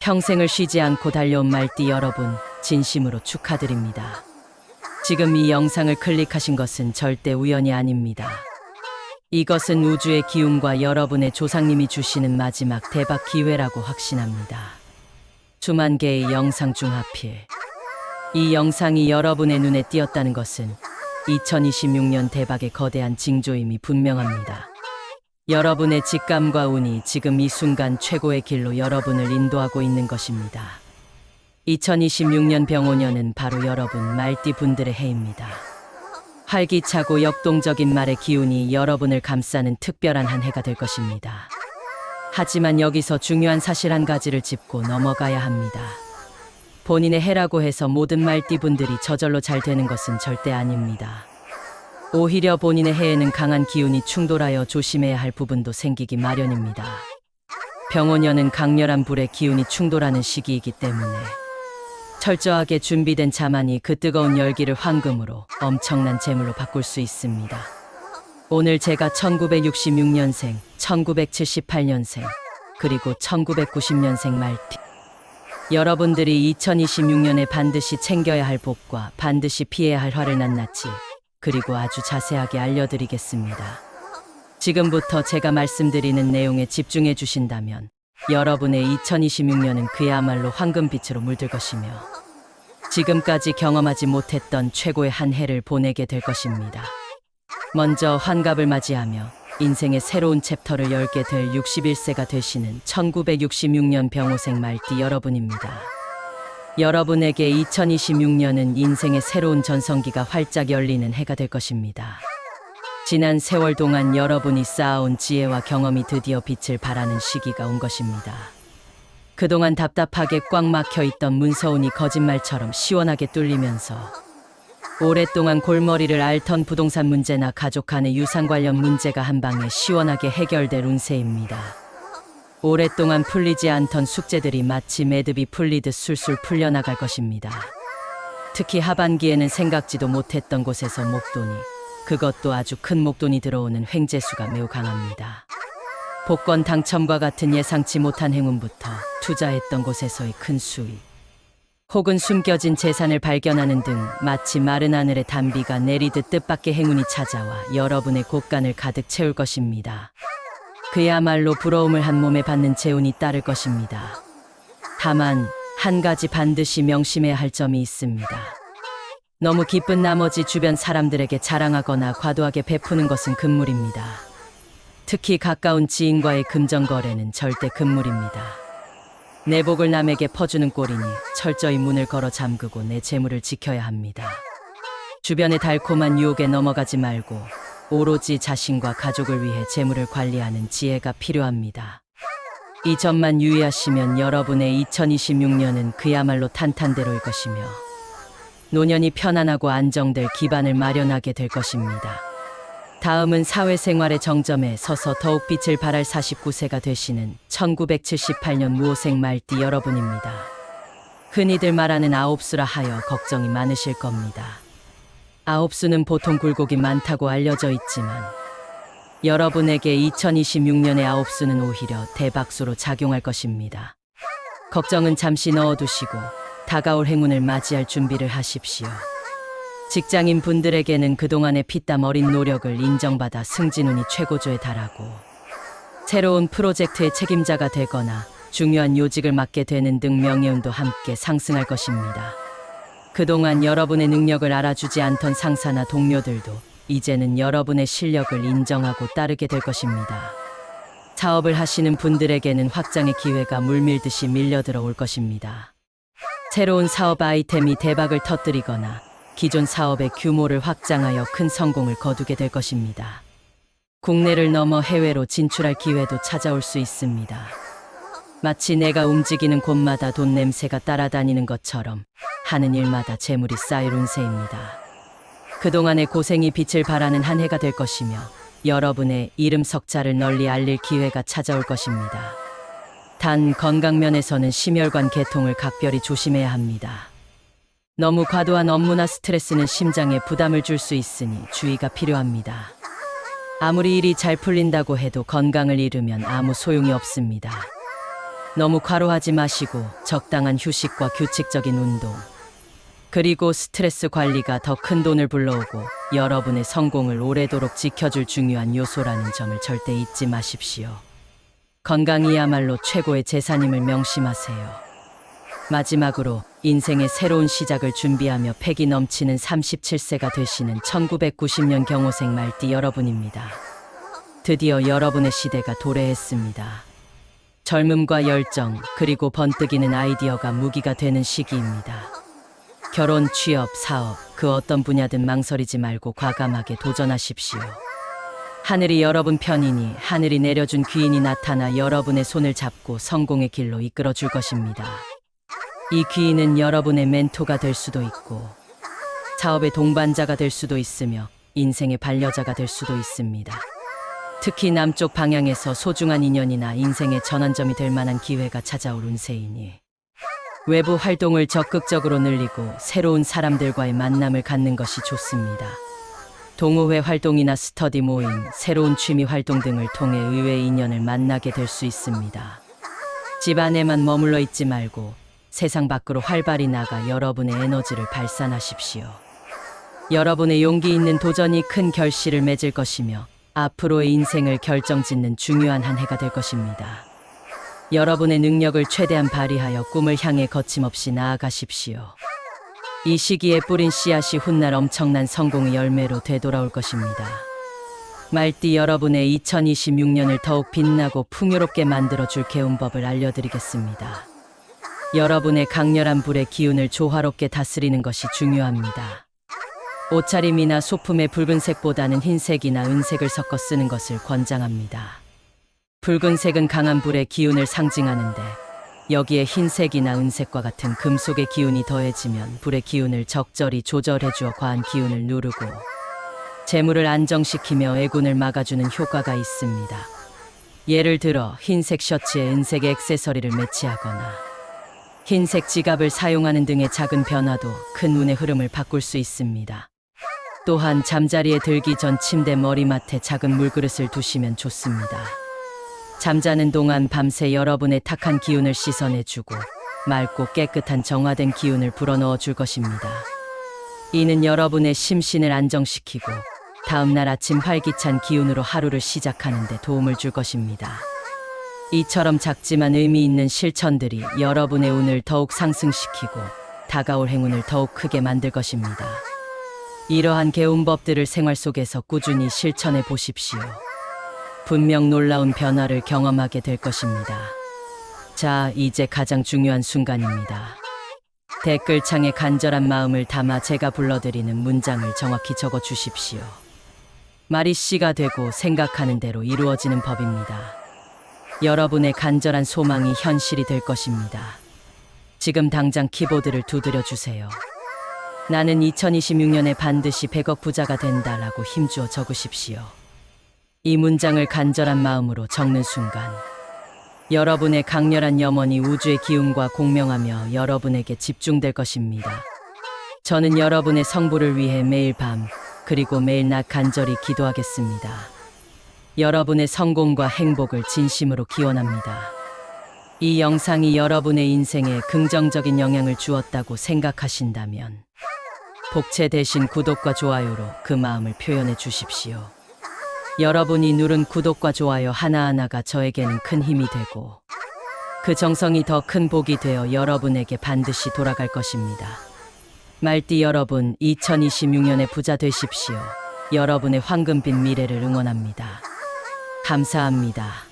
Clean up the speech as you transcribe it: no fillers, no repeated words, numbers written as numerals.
평생을 쉬지 않고 달려온 말띠 여러분, 진심으로 축하드립니다. 지금 이 영상을 클릭하신 것은 절대 우연이 아닙니다. 이것은 우주의 기운과 여러분의 조상님이 주시는 마지막 대박 기회라고 확신합니다. 수만 개의 영상 중 하필 이 영상이 여러분의 눈에 띄었다는 것은 2026년 대박의 거대한 징조임이 분명합니다. 여러분의 직감과 운이 지금 이 순간 최고의 길로 여러분을 인도하고 있는 것입니다. 2026년 병오년은 바로 여러분 말띠 분들의 해입니다. 활기차고 역동적인 말의 기운이 여러분을 감싸는 특별한 한 해가 될 것입니다. 하지만 여기서 중요한 사실 한 가지를 짚고 넘어가야 합니다. 본인의 해라고 해서 모든 말띠 분들이 저절로 잘 되는 것은 절대 아닙니다. 오히려 본인의 해에는 강한 기운이 충돌하여 조심해야 할 부분도 생기기 마련입니다. 병오년은 강렬한 불의 기운이 충돌하는 시기이기 때문에 철저하게 준비된 자만이 그 뜨거운 열기를 황금으로 엄청난 재물로 바꿀 수 있습니다. 오늘 제가 1966년생, 1978년생, 그리고 1990년생 말띠 여러분들이 2026년에 반드시 챙겨야 할 복과 반드시 피해야 할 화를 낱낱이 그리고 아주 자세하게 알려드리겠습니다. 지금부터 제가 말씀드리는 내용에 집중해 주신다면 여러분의 2026년은 그야말로 황금빛으로 물들 것이며 지금까지 경험하지 못했던 최고의 한 해를 보내게 될 것입니다. 먼저 환갑을 맞이하며 인생의 새로운 챕터를 열게 될 61세가 되시는 1966년 병오생 말띠 여러분입니다. 여러분에게 2026년은 인생의 새로운 전성기가 활짝 열리는 해가 될 것입니다. 지난 세월 동안 여러분이 쌓아온 지혜와 경험이 드디어 빛을 발하는 시기가 온 것입니다. 그동안 답답하게 꽉 막혀있던 문서운이 거짓말처럼 시원하게 뚫리면서 오랫동안 골머리를 앓던 부동산 문제나 가족 간의 유산 관련 문제가 한방에 시원하게 해결될 운세입니다. 오랫동안 풀리지 않던 숙제들이 마치 매듭이 풀리듯 술술 풀려나갈 것입니다. 특히 하반기에는 생각지도 못했던 곳에서 목돈이, 그것도 아주 큰 목돈이 들어오는 횡재수가 매우 강합니다. 복권 당첨과 같은 예상치 못한 행운부터 투자했던 곳에서의 큰 수익, 혹은 숨겨진 재산을 발견하는 등 마치 마른 하늘에 단비가 내리듯 뜻밖의 행운이 찾아와 여러분의 곳간을 가득 채울 것입니다. 그야말로 부러움을 한 몸에 받는 재운이 따를 것입니다. 다만 한 가지 반드시 명심해야 할 점이 있습니다. 너무 기쁜 나머지 주변 사람들에게 자랑하거나 과도하게 베푸는 것은 금물입니다. 특히 가까운 지인과의 금전거래는 절대 금물입니다. 내 복을 남에게 퍼주는 꼴이니 철저히 문을 걸어 잠그고 내 재물을 지켜야 합니다. 주변의 달콤한 유혹에 넘어가지 말고 오로지 자신과 가족을 위해 재물을 관리하는 지혜가 필요합니다. 이 점만 유의하시면 여러분의 2026년은 그야말로 탄탄대로일 것이며 노년이 편안하고 안정될 기반을 마련하게 될 것입니다. 다음은 사회생활의 정점에 서서 더욱 빛을 발할 49세가 되시는 1978년 무오생 말띠 여러분입니다. 흔히들 말하는 아홉수라 하여 걱정이 많으실 겁니다. 아홉수는 보통 굴곡이 많다고 알려져 있지만 여러분에게 2026년의 아홉수는 오히려 대박수로 작용할 것입니다. 걱정은 잠시 넣어두시고 다가올 행운을 맞이할 준비를 하십시오. 직장인 분들에게는 그동안의 피땀 어린 노력을 인정받아 승진운이 최고조에 달하고 새로운 프로젝트의 책임자가 되거나 중요한 요직을 맡게 되는 등 명예운도 함께 상승할 것입니다. 그동안 여러분의 능력을 알아주지 않던 상사나 동료들도 이제는 여러분의 실력을 인정하고 따르게 될 것입니다. 사업을 하시는 분들에게는 확장의 기회가 물밀듯이 밀려들어 올 것입니다. 새로운 사업 아이템이 대박을 터뜨리거나 기존 사업의 규모를 확장하여 큰 성공을 거두게 될 것입니다. 국내를 넘어 해외로 진출할 기회도 찾아올 수 있습니다. 마치 내가 움직이는 곳마다 돈 냄새가 따라다니는 것처럼 하는 일마다 재물이 쌓일 운세입니다. 그동안의 고생이 빛을 발하는 한 해가 될 것이며 여러분의 이름 석자를 널리 알릴 기회가 찾아올 것입니다. 단 건강면에서는 심혈관 계통을 각별히 조심해야 합니다. 너무 과도한 업무나 스트레스는 심장에 부담을 줄 수 있으니 주의가 필요합니다. 아무리 일이 잘 풀린다고 해도 건강을 잃으면 아무 소용이 없습니다. 너무 과로하지 마시고 적당한 휴식과 규칙적인 운동, 그리고 스트레스 관리가 더 큰 돈을 불러오고 여러분의 성공을 오래도록 지켜줄 중요한 요소라는 점을 절대 잊지 마십시오. 건강이야말로 최고의 재산임을 명심하세요. 마지막으로 인생의 새로운 시작을 준비하며 패기 넘치는 37세가 되시는 1990년 경호생 말띠 여러분입니다. 드디어 여러분의 시대가 도래했습니다. 젊음과 열정, 그리고 번뜩이는 아이디어가 무기가 되는 시기입니다. 결혼, 취업, 사업, 그 어떤 분야든 망설이지 말고 과감하게 도전하십시오. 하늘이 여러분 편이니 하늘이 내려준 귀인이 나타나 여러분의 손을 잡고 성공의 길로 이끌어 줄 것입니다. 이 귀인은 여러분의 멘토가 될 수도 있고 사업의 동반자가 될 수도 있으며 인생의 반려자가 될 수도 있습니다. 특히 남쪽 방향에서 소중한 인연이나 인생의 전환점이 될 만한 기회가 찾아올 운세이니 외부 활동을 적극적으로 늘리고 새로운 사람들과의 만남을 갖는 것이 좋습니다. 동호회 활동이나 스터디 모임, 새로운 취미 활동 등을 통해 의외의 인연을 만나게 될 수 있습니다. 집 안에만 머물러 있지 말고 세상 밖으로 활발히 나가 여러분의 에너지를 발산하십시오. 여러분의 용기 있는 도전이 큰 결실을 맺을 것이며 앞으로의 인생을 결정짓는 중요한 한 해가 될 것입니다. 여러분의 능력을 최대한 발휘하여 꿈을 향해 거침없이 나아가십시오. 이 시기에 뿌린 씨앗이 훗날 엄청난 성공의 열매로 되돌아올 것입니다. 말띠 여러분의 2026년을 더욱 빛나고 풍요롭게 만들어줄 개운법을 알려드리겠습니다. 여러분의 강렬한 불의 기운을 조화롭게 다스리는 것이 중요합니다. 옷차림이나 소품에 붉은색보다는 흰색이나 은색을 섞어 쓰는 것을 권장합니다. 붉은색은 강한 불의 기운을 상징하는데 여기에 흰색이나 은색과 같은 금속의 기운이 더해지면 불의 기운을 적절히 조절해주어 과한 기운을 누르고 재물을 안정시키며 애군을 막아주는 효과가 있습니다. 예를 들어 흰색 셔츠에 은색의 액세서리를 매치하거나 흰색 지갑을 사용하는 등의 작은 변화도 큰 운의 흐름을 바꿀 수 있습니다. 또한 잠자리에 들기 전 침대 머리맡에 작은 물그릇을 두시면 좋습니다. 잠자는 동안 밤새 여러분의 탁한 기운을 씻어내주고 맑고 깨끗한 정화된 기운을 불어넣어 줄 것입니다. 이는 여러분의 심신을 안정시키고 다음날 아침 활기찬 기운으로 하루를 시작하는 데 도움을 줄 것입니다. 이처럼 작지만 의미 있는 실천들이 여러분의 운을 더욱 상승시키고 다가올 행운을 더욱 크게 만들 것입니다. 이러한 개운법들을 생활 속에서 꾸준히 실천해 보십시오. 분명 놀라운 변화를 경험하게 될 것입니다. 자, 이제 가장 중요한 순간입니다. 댓글창에 간절한 마음을 담아 제가 불러드리는 문장을 정확히 적어 주십시오. 말이 씨가 되고 생각하는 대로 이루어지는 법입니다. 여러분의 간절한 소망이 현실이 될 것입니다. 지금 당장 키보드를 두드려 주세요. 나는 2026년에 반드시 100억 부자가 된다라고 힘주어 적으십시오. 이 문장을 간절한 마음으로 적는 순간 여러분의 강렬한 염원이 우주의 기운과 공명하며 여러분에게 집중될 것입니다. 저는 여러분의 성부를 위해 매일 밤 그리고 매일 낮 간절히 기도하겠습니다. 여러분의 성공과 행복을 진심으로 기원합니다. 이 영상이 여러분의 인생에 긍정적인 영향을 주었다고 생각하신다면 복채 대신 구독과 좋아요로 그 마음을 표현해 주십시오. 여러분이 누른 구독과 좋아요 하나하나가 저에게는 큰 힘이 되고 그 정성이 더 큰 복이 되어 여러분에게 반드시 돌아갈 것입니다. 말띠 여러분, 2026년에 부자 되십시오. 여러분의 황금빛 미래를 응원합니다. 감사합니다.